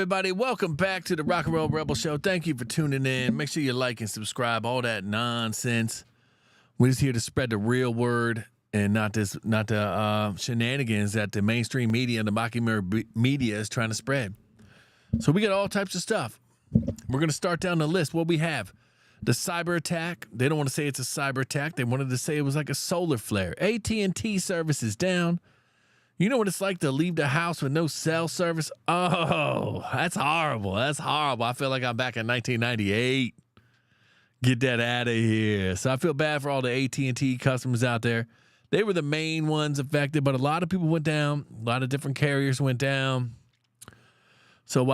everybody? Welcome back to the Rock and Roll Rebel Show. Thank you for tuning in. Make sure you like and subscribe. All that nonsense. We're just here to spread the real word and not the shenanigans that the mainstream media and the mocking media is trying to spread. So we got all types of stuff. We're going to start down the list. What we have: the cyber attack. They don't want to say it's a cyber attack. They wanted to say it was like a solar flare. AT&T service is down. You know what it's like to leave the house with no cell service? Oh, that's horrible. That's horrible. I feel like I'm back in 1998. Get that out of here. So I feel bad for all the AT&T customers out there. They were the main ones affected, but a lot of people went down. A lot of different carriers went down. So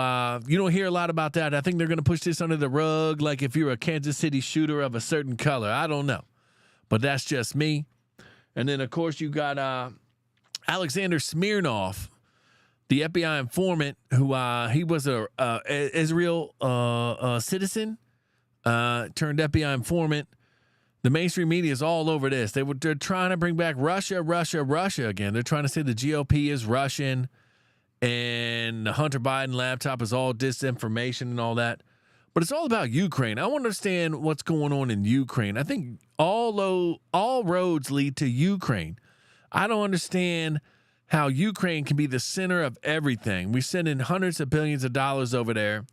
you don't hear a lot about that. I think they're going to push this under the rug, like if you're a Kansas City shooter of a certain color. I don't know. But that's just me. And then, of course, you got Alexander Smirnov, the FBI informant, who he was a Israel citizen, turned FBI informant. The mainstream media is all over this. They're trying to bring back Russia again. They're trying to say the GOP is Russian and the Hunter Biden laptop is all disinformation and all that. But it's all about Ukraine. I want to understand what's going on in Ukraine. I think all roads lead to Ukraine. I don't understand how Ukraine can be the center of everything. We send in hundreds of billions of dollars over there,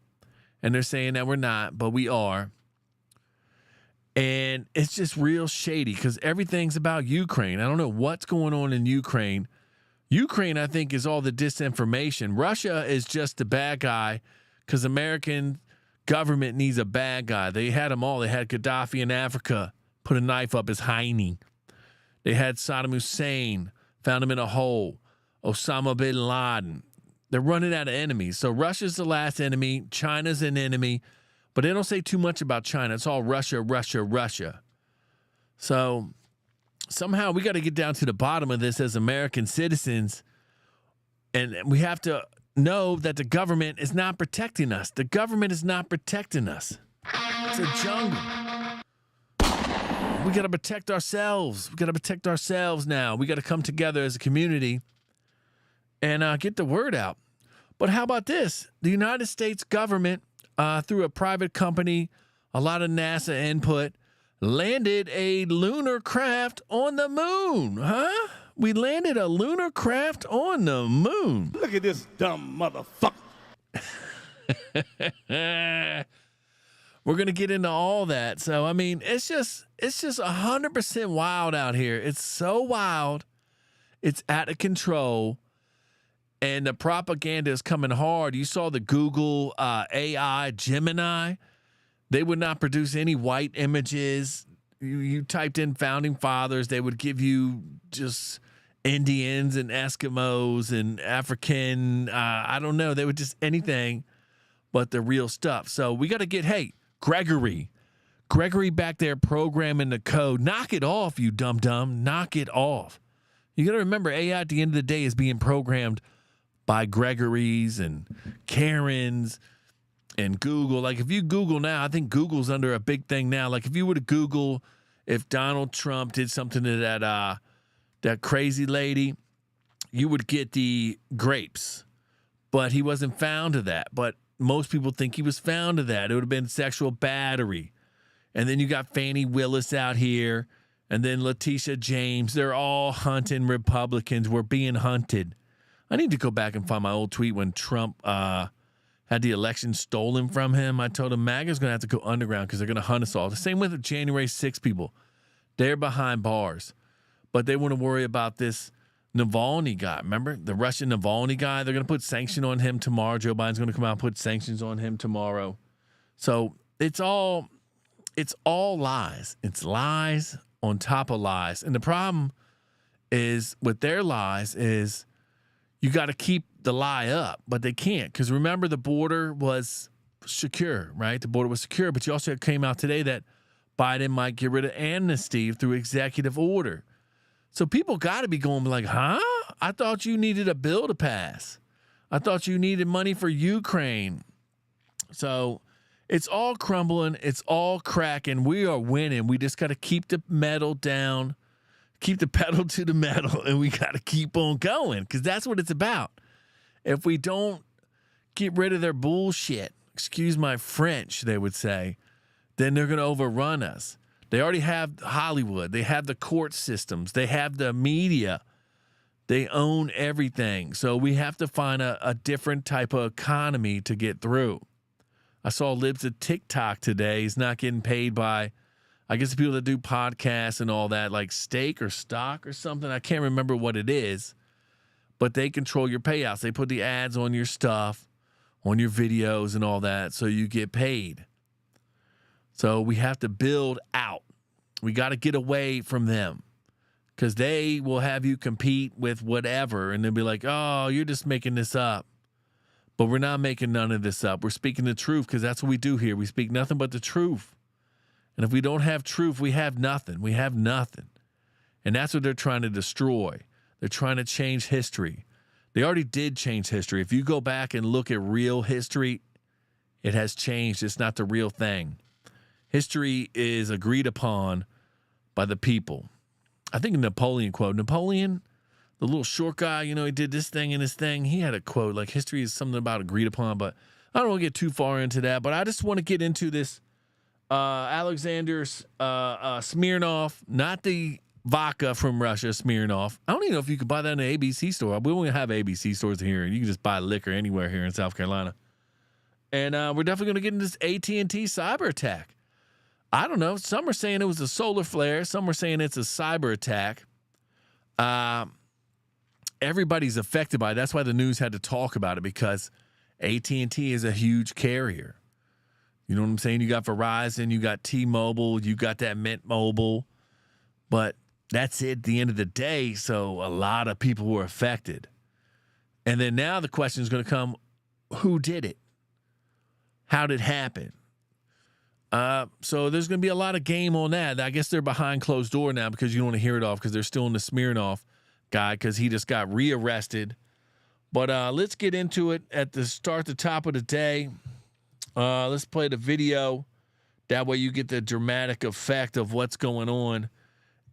and they're saying that we're not, but we are. And it's just real shady because everything's about Ukraine. I don't know what's going on in Ukraine. Ukraine, I think, is all the disinformation. Russia is just the bad guy because American government needs a bad guy. They had them all. They had Gaddafi in Africa, put a knife up his hiney. They had Saddam Hussein, found him in a hole. Osama bin Laden. They're running out of enemies. So Russia's the last enemy. China's an enemy. But they don't say too much about China. It's all Russia, Russia, Russia. So somehow we got to get down to the bottom of this as American citizens. And we have to know that the government is not protecting us. The government is not protecting us. It's a jungle. We got to protect ourselves. We got to protect ourselves now. We got to come together as a community and get the word out. But how about this? The United States government, through a private company, a lot of NASA input, landed a lunar craft on the moon. Huh? We landed a lunar craft on the moon. Look at this dumb motherfucker. We're going to get into all that. So, I mean, it's just 100% wild out here. It's so wild. It's out of control. And the propaganda is coming hard. You saw the Google AI Gemini. They would not produce any white images. You typed in founding fathers, they would give you just Indians and Eskimos and African. I don't know. They would just anything but the real stuff. So we got to get, Gregory back there programming the code. Knock it off, you dumb. Knock it off. You got to remember, AI at the end of the day is being programmed by Gregory's and Karen's and Google. Like if you Google now, I think Google's under a big thing now. Like if you were to Google if Donald Trump did something to that crazy lady, you would get the grapes. But he wasn't found to that. But most people think he was found to that. It would have been sexual battery. And then you got Fani Willis out here. And then Letitia James. They're all hunting Republicans. We're being hunted. I need to go back and find my old tweet when Trump had the election stolen from him. I told him MAGA's going to have to go underground because they're going to hunt us all. The same with the January 6 people. They're behind bars. But they want to worry about this Navalny guy. Remember? The Russian Navalny guy? They're going to put sanction on him tomorrow. Joe Biden's going to come out and put sanctions on him tomorrow. So it's all lies. It's lies on top of lies. And the problem is with their lies is you got to keep the lie up, but they can't because remember the border was secure, right? The border was secure, but you also came out today that Biden might get rid of amnesty through executive order. So people got to be going like, huh? I thought you needed a bill to pass. I thought you needed money for Ukraine. So it's all crumbling. It's all cracking. We are winning. We just got to keep the metal down, keep the pedal to the metal, and we got to keep on going because that's what it's about. If we don't get rid of their bullshit, excuse my French, they would say, then they're going to overrun us. They already have Hollywood. They have the court systems. They have the media. They own everything. So we have to find a different type of economy to get through. I saw Libs of TikTok today. He's not getting paid by, I guess, the people that do podcasts and all that, like stake or stock or something. I can't remember what it is, but they control your payouts. They put the ads on your stuff, on your videos and all that, so you get paid. So we have to build out. We got to get away from them because they will have you compete with whatever, and they'll be like, oh, you're just making this up. But we're not making none of this up. We're speaking the truth because that's what we do here. We speak nothing but the truth. And if we don't have truth, we have nothing. We have nothing. And that's what they're trying to destroy. They're trying to change history. They already did change history. If you go back and look at real history, it has changed. It's not the real thing. History is agreed upon by the people. I think a Napoleon quote. Napoleon, the little short guy, he did this thing and this thing. He had a quote like history is something about agreed upon, but I don't want to get too far into that. But I just want to get into this Alexander Smirnov, not the vodka from Russia, Smirnov. I don't even know if you could buy that in an ABC store. We only have ABC stores here, and you can just buy liquor anywhere here in South Carolina. And we're definitely going to get into this AT&T cyber attack. I don't know. Some are saying it was a solar flare. Some are saying it's a cyber attack. Everybody's affected by it. That's why the news had to talk about it, because AT&T is a huge carrier. You know what I'm saying? You got Verizon, you got T-Mobile, you got that Mint Mobile. But that's it at the end of the day. So a lot of people were affected. And then now the question is going to come, who did it? How did it happen? So there's going to be a lot of game on that. I guess they're behind closed door now because you don't want to hear it off because they're still in the Smirnov guy because he just got rearrested. But let's get into it at the top of the day. Let's play the video. That way you get the dramatic effect of what's going on.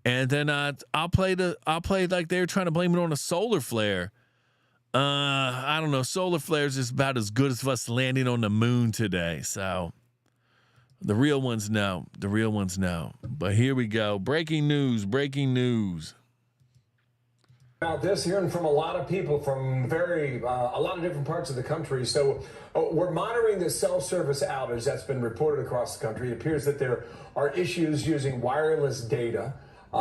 And then I'll play like they're trying to blame it on a solar flare. I don't know. Solar flares is about as good as us landing on the moon today. So the real ones know. The real ones know. But here we go. Breaking news. Breaking news. About this, hearing from a lot of people from a lot of different parts of the country. So we're monitoring this cell service outage that's been reported across the country. It appears that there are issues using wireless data,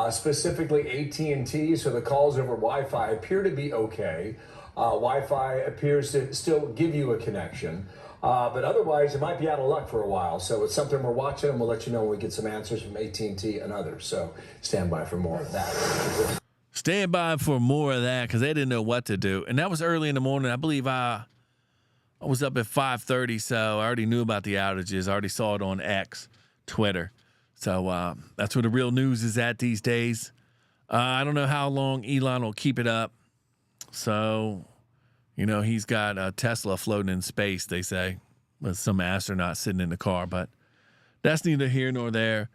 specifically AT&T. So the calls over Wi-Fi appear to be okay. Wi-Fi appears to still give you a connection. But otherwise, it might be out of luck for a while. So it's something we're watching, and we'll let you know when we get some answers from AT&T and others. So stand by for more of that. Stand by for more of that because they didn't know what to do. And that was early in the morning. I believe I was up at 5:30, so I already knew about the outages. I already saw it on X, Twitter. So that's where the real news is at these days. I don't know how long Elon will keep it up. So, he's got a Tesla floating in space, they say, with some astronaut sitting in the car. But that's neither here nor there.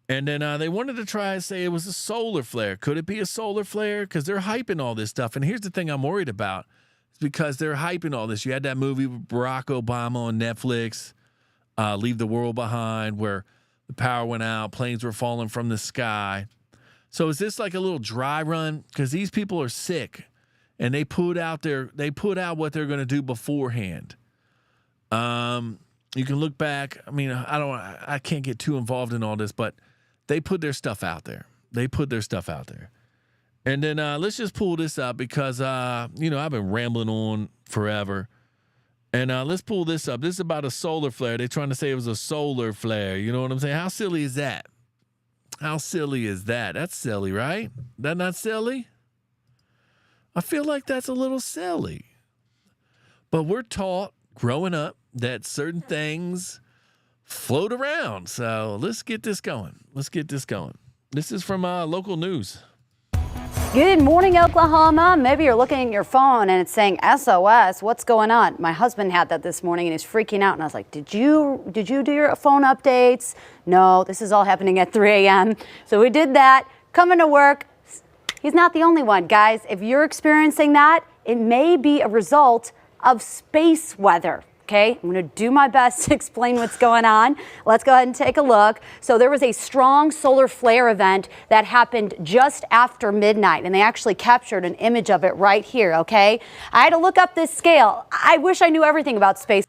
And then they wanted to try and say it was a solar flare. Could it be a solar flare? Because they're hyping all this stuff. And here's the thing I'm worried about. It's because they're hyping all this. You had that movie with Barack Obama on Netflix, Leave the World Behind, where the power went out, planes were falling from the sky. So is this like a little dry run? Because these people are sick, and they put out what they're going to do beforehand. You can look back. I mean, I can't get too involved in all this, but they put their stuff out there. And then let's just pull this up because, I've been rambling on forever. And let's pull this up. This is about a solar flare. They're trying to say it was a solar flare. You know what I'm saying? How silly is that? How silly is that? That's silly, right? That not silly? I feel like that's a little silly. But we're taught growing up that certain things float around. So let's get this going. This is from local news. Good morning, Oklahoma. Maybe you're looking at your phone and it's saying SOS. What's going on? My husband had that this morning and he's freaking out. And I was like, did you do your phone updates? No, this is all happening at 3 a.m. So we did that. Coming to work. He's not the only one. Guys, if you're experiencing that, it may be a result of space weather. Okay, I'm going to do my best to explain what's going on. Let's go ahead and take a look. So there was a strong solar flare event that happened just after midnight, and they actually captured an image of it right here, okay? I had to look up this scale. I wish I knew everything about space.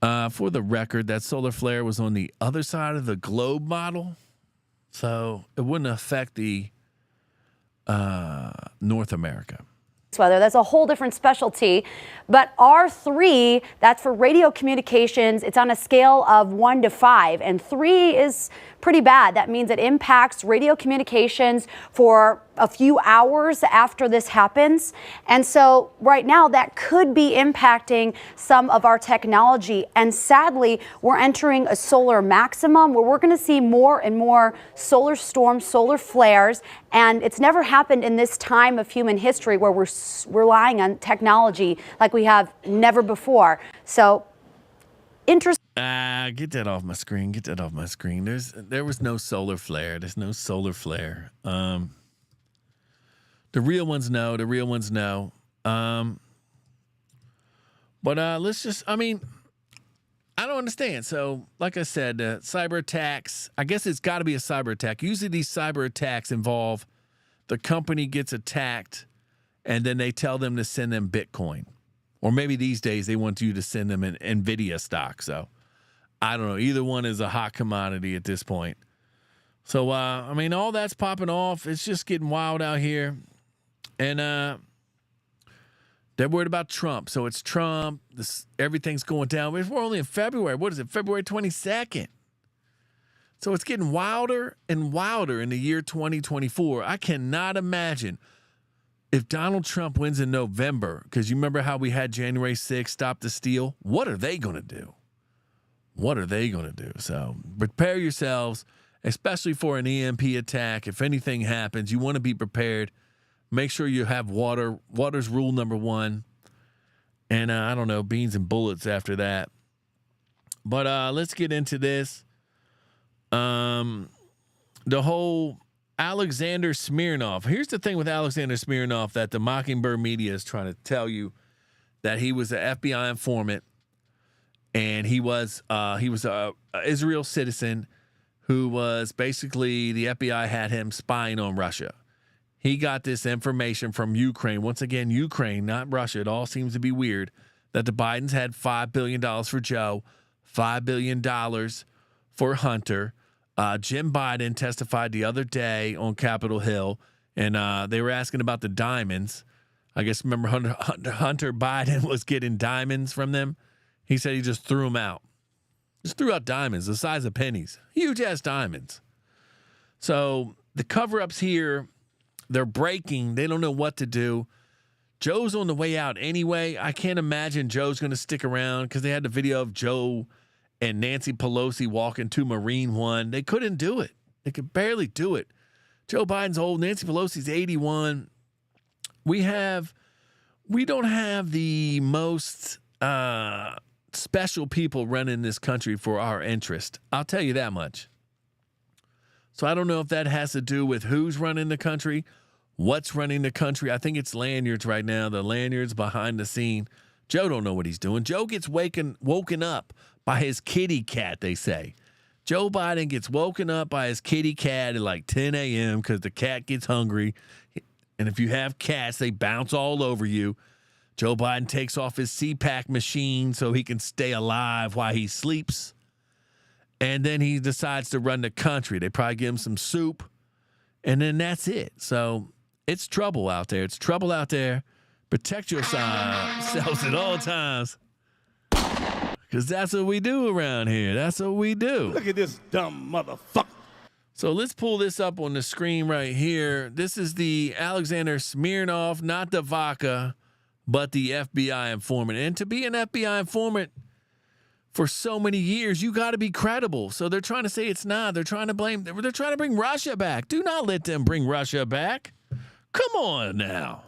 For the record, that solar flare was on the other side of the globe model, so it wouldn't affect the North America. Weather. That's a whole different specialty. But R3, that's for radio communications. It's on a scale of 1 to 5, and 3 is pretty bad. That means it impacts radio communications for a few hours after this happens. And so right now that could be impacting some of our technology. And sadly, we're entering a solar maximum where we're going to see more and more solar storms, solar flares. And it's never happened in this time of human history where we're relying on technology like we have never before. So interesting. Get that off my screen. Get that off my screen. There was no solar flare. There's no solar flare. The real ones know. The real ones know. But let's just, I mean, I don't understand. So, like I said, cyber attacks, I guess it's got to be a cyber attack. Usually these cyber attacks involve the company gets attacked and then they tell them to send them Bitcoin. Or maybe these days they want you to send them an NVIDIA stock. So, I don't know. Either one is a hot commodity at this point. So, I mean, all that's popping off. It's just getting wild out here. And they're worried about Trump. So it's Trump. Everything's going down. We're only in February. What is it? February 22nd. So it's getting wilder and wilder in the year 2024. I cannot imagine if Donald Trump wins in November, because you remember how we had January 6th, Stop the Steal? What are they going to do? What are they going to do? So prepare yourselves, especially for an EMP attack. If anything happens, you want to be prepared. Make sure you have water. Water's rule number one. And I don't know, beans and bullets after that. But let's get into this. The whole Alexander Smirnov. Here's the thing with Alexander Smirnov that the Mockingbird media is trying to tell you, that he was an FBI informant. And he was a Israel citizen who was basically, the FBI had him spying on Russia. He got this information from Ukraine. Once again, Ukraine, not Russia. It all seems to be weird that the Bidens had $5 billion for Joe, $5 billion for Hunter. Jim Biden testified the other day on Capitol Hill, and they were asking about the diamonds. I guess, remember, Hunter Biden was getting diamonds from them. He said he just threw them out. Just threw out diamonds the size of pennies. Huge-ass diamonds. So the cover-ups here, they're breaking. They don't know what to do. Joe's on the way out anyway. I can't imagine Joe's going to stick around because they had the video of Joe and Nancy Pelosi walking to Marine One. They couldn't do it. They could barely do it. Joe Biden's old. Nancy Pelosi's 81. We don't have the most special people running this country for our interest. I'll tell you that much. So I don't know if that has to do with who's running the country, what's running the country. I think it's lanyards right now. The lanyards behind the scene. Joe don't know what he's doing. Joe gets woken up by his kitty cat, they say. Joe Biden gets woken up by his kitty cat at like 10 a.m. because the cat gets hungry. And if you have cats, they bounce all over you. Joe Biden takes off his CPAC machine so he can stay alive while he sleeps. And then he decides to run the country. They probably give him some soup. And then that's it. So it's trouble out there. It's trouble out there. Protect yourselves at all times. Because that's what we do around here. That's what we do. Look at this dumb motherfucker. So let's pull this up on the screen right here. This is the Alexander Smirnov, not the vodka, but the FBI informant. And to be an FBI informant for so many years, you got to be credible. So they're trying to say it's not. They're trying to blame. They're trying to bring Russia back. Do not let them bring Russia back. Come on now.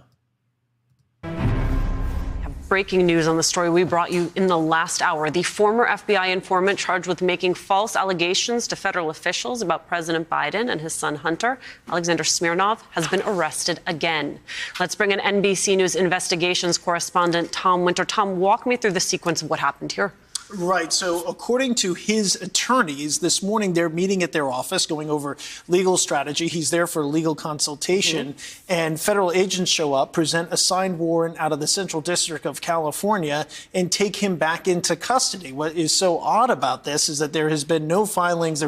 breaking news on the story we brought you in the last hour. The former FBI informant charged with making false allegations to federal officials about President Biden and his son Hunter, Alexander Smirnov, has been arrested again. Let's bring in NBC News investigations correspondent Tom Winter. Tom, walk me through the sequence of what happened here. Right. So according to his attorneys, this morning they're meeting at their office going over legal strategy. He's there for legal consultation. And federal agents show up, present a signed warrant out of the Central District of California, and take him back into custody. What is so odd about this is that there have been no filings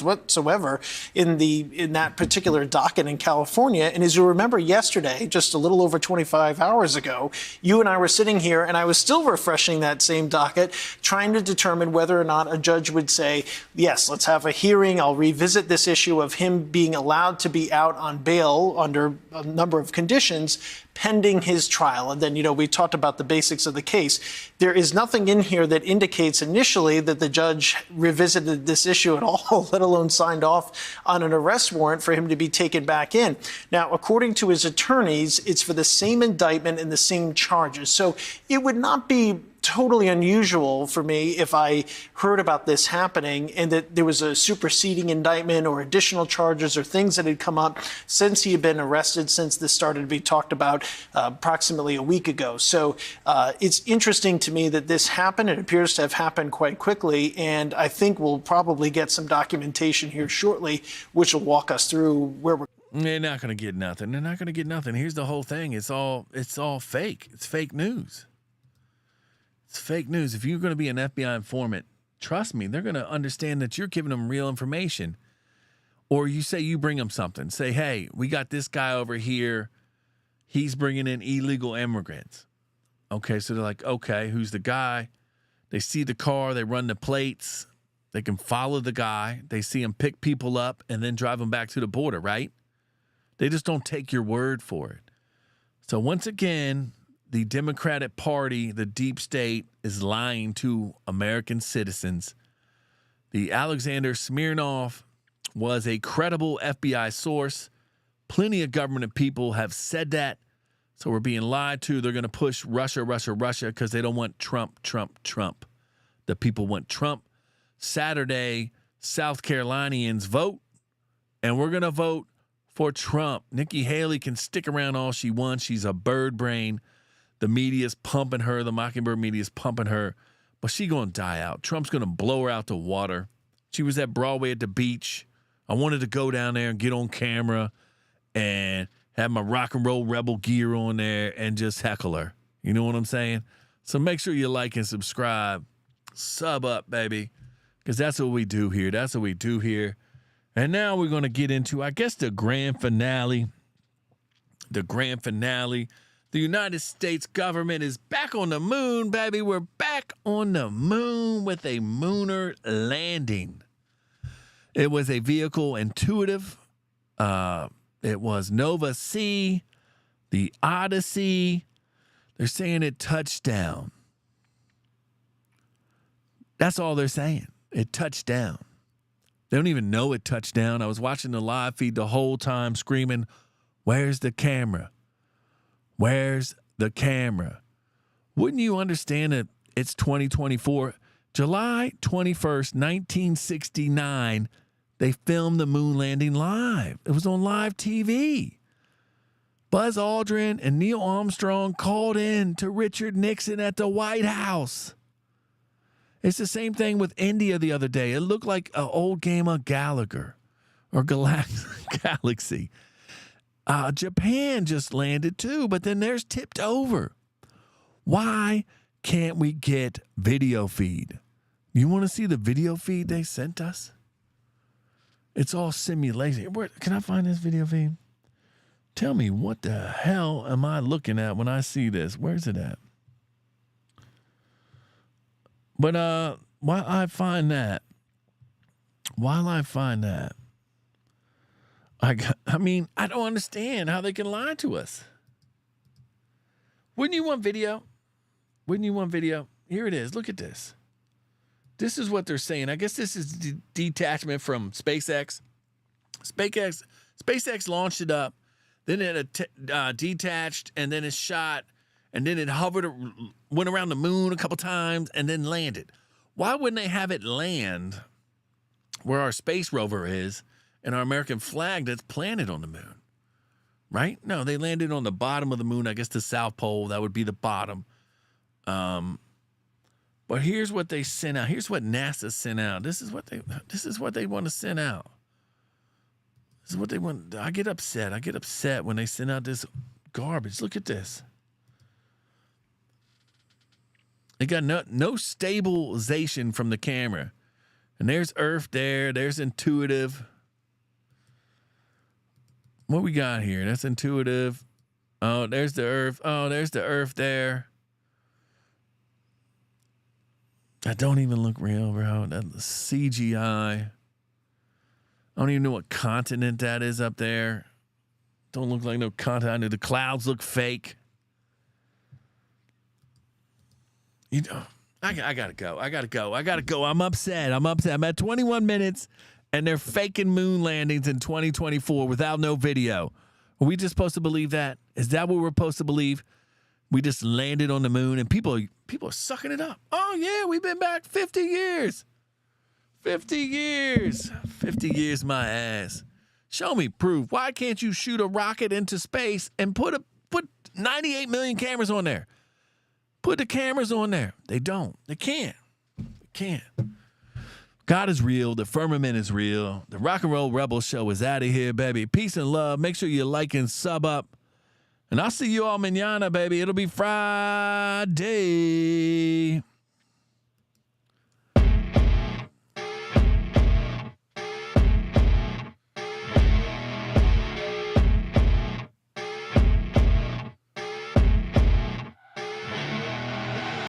whatsoever in that particular docket in California. And as you remember yesterday, just a little over 25 hours ago, you and I were sitting here and I was still refreshing that same docket, trying to determine whether or not a judge would say, yes, let's have a hearing. I'll revisit this issue of him being allowed to be out on bail under a number of conditions pending his trial. And then, we talked about the basics of the case. There is nothing in here that indicates initially that the judge revisited this issue at all, let alone signed off on an arrest warrant for him to be taken back in. Now, according to his attorneys, it's for the same indictment and the same charges. So it would not be totally unusual for me if I heard about this happening and that there was a superseding indictment or additional charges or things that had come up since he had been arrested, since this started to be talked about approximately a week ago. So it's interesting to me that this happened. It appears to have happened quite quickly, and I think we'll probably get some documentation here shortly, which will walk us through where we're. They're not going to get nothing. They're not going to get nothing. Here's the whole thing. It's all fake. It's fake news. It's fake news. If you're going to be an FBI informant, trust me, they're going to understand that you're giving them real information. Or you say you bring them something. Say, hey, we got this guy over here. He's bringing in illegal immigrants. Okay, so they're like, okay, who's the guy? They see the car. They run the plates. They can follow the guy. They see him pick people up and then drive them back to the border, right? They just don't take your word for it. So once again, the Democratic Party, the deep state, is lying to American citizens. The Alexander Smirnov was a credible FBI source. Plenty of government people have said that. So we're being lied to. They're going to push Russia because they don't want Trump. The people want Trump. Saturday, South Carolinians vote, and we're going to vote for Trump. Nikki Haley can stick around all she wants. She's a bird brain. The media's pumping her. The Mockingbird media's pumping her. But she's going to die out. Trump's going to blow her out the water. She was at Broadway at the beach. I wanted to go down there and get on camera and have my rock and roll rebel gear on there and just heckle her. You know what I'm saying? So make sure you like and subscribe. Sub up, baby, because that's what we do here. That's what we do here. And now we're going to get into, I guess, the grand finale. The grand finale. The United States government is back on the moon, baby. We're back on the moon with a lunar landing. It was a vehicle intuitive. It was Nova C, the Odyssey. They're saying it touched down. That's all they're saying. It touched down. They don't even know it touched down. I was watching the live feed the whole time screaming, where's the camera? Where's the camera? Wouldn't you understand that it's 2024? July 21st, 1969, they filmed the moon landing live. It was on live TV. Buzz Aldrin and Neil Armstrong called in to Richard Nixon at the White House. It's the same thing with India the other day. It looked like an old game of Gallagher or Galaxy. Japan just landed too, but then theirs tipped over. Why can't we get video feed? You want to see the video feed they sent us? It's all simulation. Can I find this video feed? Tell me, what the hell am I looking at when I see this? Where's it at? But while I find that, I mean, I don't understand how they can lie to us. Wouldn't you want video? Wouldn't you want video? Here it is. Look at this. This is what they're saying. I guess this is detachment from SpaceX. SpaceX launched it up, then it detached, and then it shot, and then it hovered, went around the moon a couple times, and then landed. Why wouldn't they have it land where our space rover is and our American flag that's planted on the moon? Right? No, they landed on the bottom of the moon, I guess the South Pole. That would be the bottom. But here's what they sent out. Here's what NASA sent out. This is what they want to send out. This is what they want. I get upset. I get upset when they send out this garbage. Look at this. It got no stabilization from the camera. And there's Earth there. There's Intuitive. What we got here? That's Intuitive. Oh, there's the Earth. Oh, there's the Earth there. That don't even look real, bro. That's CGI. I don't even know what continent that is up there. Don't look like no continent. The clouds look fake. You know, I gotta go. I gotta go. I'm upset. I'm at 21 minutes, and they're faking moon landings in 2024 without no video. Are we just supposed to believe that? Is that what we're supposed to believe? We just landed on the moon, and people are sucking it up. Oh, yeah, we've been back 50 years. 50 years. 50 years, my ass. Show me proof. Why can't you shoot a rocket into space and put 98 million cameras on there? Put the cameras on there. They don't. They can't. They can't. God is real. The firmament is real. The Rock and Roll Rebel Show is out of here, baby. Peace and love. Make sure you like and sub up. And I'll see you all mañana, baby. It'll be Friday.